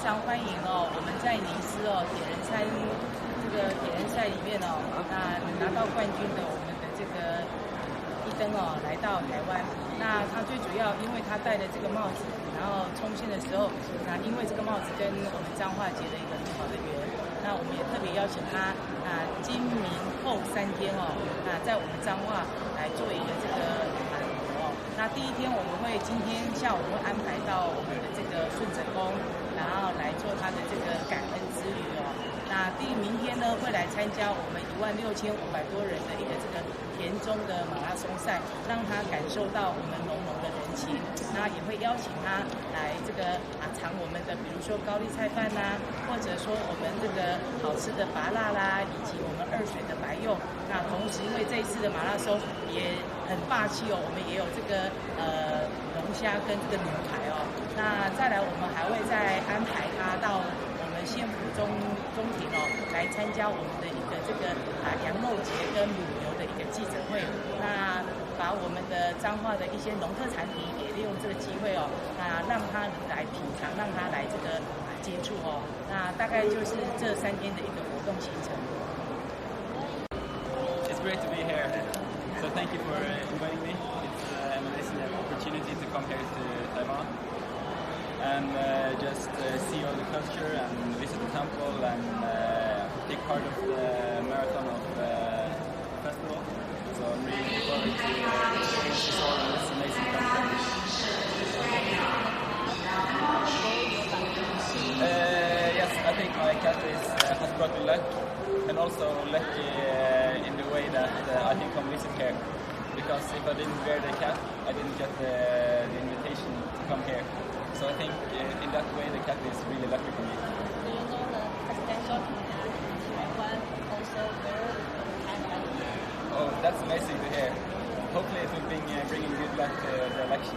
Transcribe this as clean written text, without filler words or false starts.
常欢迎哦，我们在尼斯铁人赛里面那拿到冠军的我们的这个伊登来到台湾。那他最主要，因为他戴的这个帽子，然后冲线的时候，那因为这个帽子跟我们彰化结了一个很好的缘，那我们也特别邀请他今明后3天在我们彰化来做一个这个马活那第一天我们会今天下午会安排到我们的这个顺成宫，然后来做他的这个感恩之旅那明天呢会来参加我们16500多人的一个这个田中的马拉松赛，让他感受到我们浓浓的人情。那也会邀请他来这个尝我们的，比如说高丽菜饭或者说我们这个好吃的拔辣啦，以及我们2水的白柚。那同时因为这一次的马拉松也很霸气我们也有这个龙虾跟这个牛排那再来我们还会再安排他到县府中庭来参加我们的一个这个羊肉节跟母牛的一个记者会，那把我们的彰化的一些农特产品也利用这个机会那让他来品尝，让他来这个接触那大概就是这3天的一个活动行程。It's great to be here. So thank you for inviting me. It's an amazing opportunity to come here to Taiwan. And just see all the culture and visit the temple and take part of the marathon of the festival. So I'm really looking forward to experience this all in this amazing country. Yes, I think my cat has brought me luck, and also lucky in the way that I can come visit here. Because if I didn't wear the cap, I didn't get the invitation to come here. So I think in that way the cat is really lucky for me. Do you know the presidential candidate in Taiwan also wear the cat here? Oh, that's amazing to hear. Hopefully it will bring good luck to the election.